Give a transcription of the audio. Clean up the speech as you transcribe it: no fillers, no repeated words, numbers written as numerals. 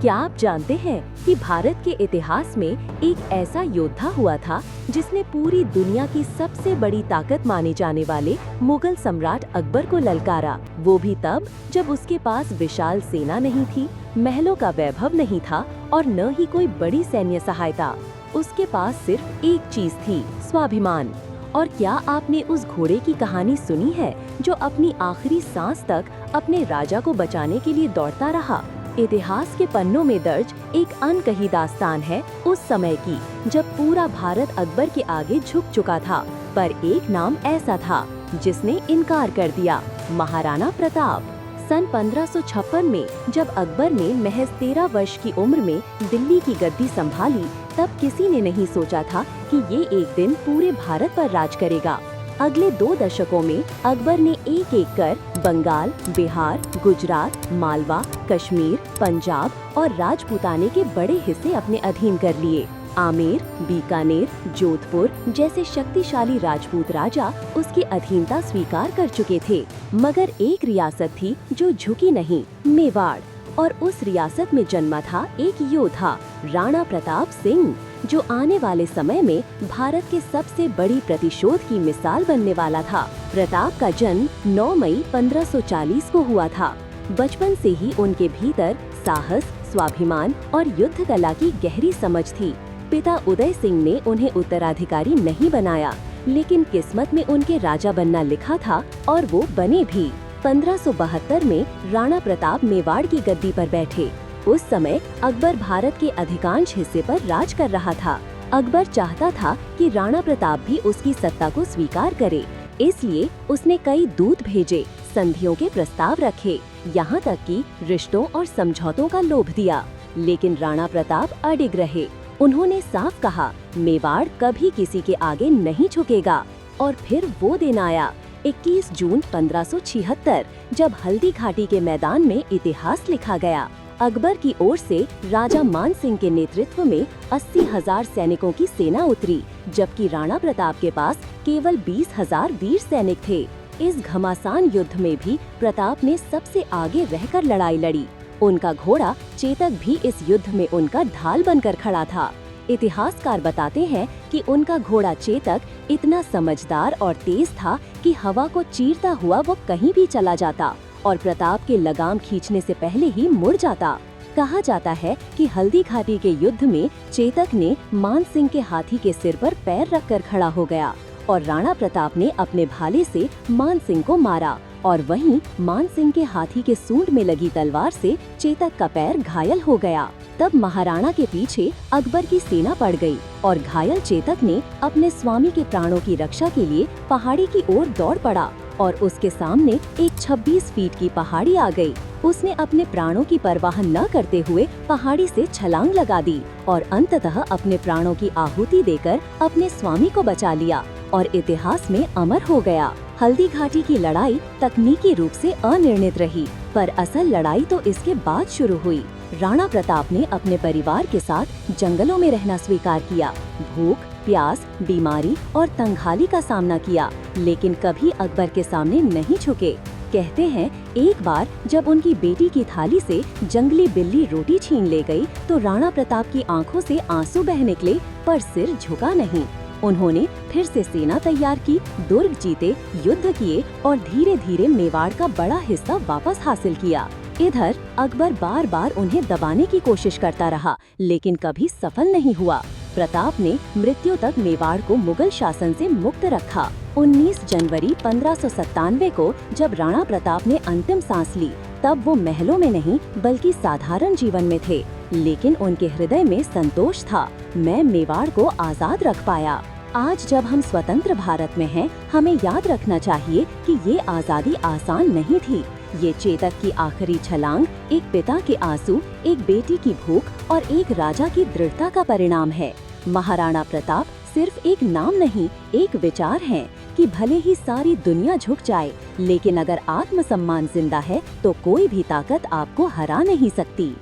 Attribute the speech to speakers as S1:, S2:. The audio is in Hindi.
S1: क्या आप जानते हैं कि भारत के इतिहास में एक ऐसा योद्धा हुआ था जिसने पूरी दुनिया की सबसे बड़ी ताकत माने जाने वाले मुगल सम्राट अकबर को ललकारा, वो भी तब जब उसके पास विशाल सेना नहीं थी, महलों का वैभव नहीं था और न ही कोई बड़ी सैन्य सहायता। उसके पास सिर्फ एक चीज थी, स्वाभिमान। और क्या आपने उस घोड़े की कहानी सुनी है जो अपनी आखिरी सांस तक अपने राजा को बचाने के लिए दौड़ता रहा? इतिहास के पन्नों में दर्ज एक अनकही दास्तान है उस समय की, जब पूरा भारत अकबर के आगे झुक चुका था। पर एक नाम ऐसा था जिसने इनकार कर दिया, महाराणा प्रताप। सन 1556 में जब अकबर ने महज 13 वर्ष की उम्र में दिल्ली की गद्दी संभाली, तब किसी ने नहीं सोचा था कि ये एक दिन पूरे भारत पर राज करेगा। अगले 2 दशकों में अकबर ने एक एक कर बंगाल, बिहार, गुजरात, मालवा, कश्मीर, पंजाब और राजपूताने के बड़े हिस्से अपने अधीन कर लिए। आमेर, बीकानेर, जोधपुर जैसे शक्तिशाली राजपूत राजा उसकी अधीनता स्वीकार कर चुके थे, मगर एक रियासत थी जो झुकी नहीं, मेवाड़। और उस रियासत में जन्मा था एक योद्धा, राणा प्रताप सिंह, जो आने वाले समय में भारत के सबसे बड़ी प्रतिशोध की मिसाल बनने वाला था। प्रताप का जन्म 9 मई 1540 को हुआ था। बचपन से ही उनके भीतर साहस, स्वाभिमान और युद्ध कला की गहरी समझ थी। पिता उदय सिंह ने उन्हें उत्तराधिकारी नहीं बनाया, लेकिन किस्मत में उनके राजा बनना लिखा था और वो बने भी। 1572 में राणा प्रताप मेवाड़ की गद्दी पर बैठे। उस समय अकबर भारत के अधिकांश हिस्से पर राज कर रहा था। अकबर चाहता था कि राणा प्रताप भी उसकी सत्ता को स्वीकार करे, इसलिए उसने कई दूत भेजे, संधियों के प्रस्ताव रखे, यहाँ तक कि रिश्तों और समझौतों का लोभ दिया। लेकिन राणा प्रताप अडिग रहे। उन्होंने साफ कहा, मेवाड़ कभी किसी के आगे नहीं झुकेगा। और फिर वो दिन आया, 21 जून 1576, जब हल्दी घाटी के मैदान में इतिहास लिखा गया। अकबर की ओर से राजा मान सिंह के नेतृत्व में 80,000 सैनिकों की सेना उतरी, जबकि राणा प्रताप के पास केवल 20,000 वीर सैनिक थे। इस घमासान युद्ध में भी प्रताप ने सबसे आगे रहकर लड़ाई लड़ी। उनका घोड़ा चेतक भी इस युद्ध में उनका ढाल बनकर खड़ा था। इतिहासकार बताते हैं कि उनका घोड़ा चेतक इतना समझदार और तेज था कि हवा को चीरता हुआ वो कहीं भी चला जाता और प्रताप के लगाम खींचने से पहले ही मुड़ जाता। कहा जाता है कि हल्दी घाटी के युद्ध में चेतक ने मान सिंह के हाथी के सिर पर पैर रखकर खड़ा हो गया और राणा प्रताप ने अपने भाले से मान सिंह को मारा, और वहीं मान सिंह के हाथी के सूंड में लगी तलवार से चेतक का पैर घायल हो गया। तब महाराणा के पीछे अकबर की सेना पड़ गई और घायल चेतक ने अपने स्वामी के प्राणों की रक्षा के लिए पहाड़ी की ओर दौड़ पड़ा और उसके सामने एक 26 फीट की पहाड़ी आ गई। उसने अपने प्राणों की परवाह न करते हुए पहाड़ी से छलांग लगा दी और अंततः अपने प्राणों की आहुति देकर अपने स्वामी को बचा लिया और इतिहास में अमर हो गया। हल्दी घाटी की लड़ाई तकनीकी रूप से अनिर्णित रही, पर असल लड़ाई तो इसके बाद शुरू हुई। राणा प्रताप ने अपने परिवार के साथ जंगलों में रहना स्वीकार किया, भूख, प्यास, बीमारी और तंगहाली का सामना किया, लेकिन कभी अकबर के सामने नहीं झुके। कहते हैं एक बार जब उनकी बेटी की थाली से जंगली बिल्ली रोटी छीन ले गई, तो राणा प्रताप की आंखों से आंसू बह निकले, पर सिर झुका नहीं। उन्होंने फिर से सेना तैयार की, दुर्ग जीते, युद्ध किए और धीरे धीरे मेवाड़ का बड़ा हिस्सा वापस हासिल किया। इधर अकबर बार बार उन्हें दबाने की कोशिश करता रहा, लेकिन कभी सफल नहीं हुआ। प्रताप ने मृत्यु तक मेवाड़ को मुगल शासन से मुक्त रखा। 19 जनवरी 1597 को जब राणा प्रताप ने अंतिम सांस ली, तब वो महलों में नहीं बल्कि साधारण जीवन में थे, लेकिन उनके हृदय में संतोष था। मैं मेवाड़ को आजाद रख पाया। आज जब हम स्वतंत्र भारत में हैं, हमें याद रखना चाहिए कि ये आजादी आसान नहीं थी। ये चेतक की आखिरी छलांग, एक पिता के आंसू, एक बेटी की भूख और एक राजा की दृढ़ता का परिणाम है। महाराणा प्रताप सिर्फ एक नाम नहीं, एक विचार है कि भले ही सारी दुनिया झुक जाए, लेकिन अगर आत्मसम्मान जिंदा है तो कोई भी ताकत आपको हरा नहीं सकती।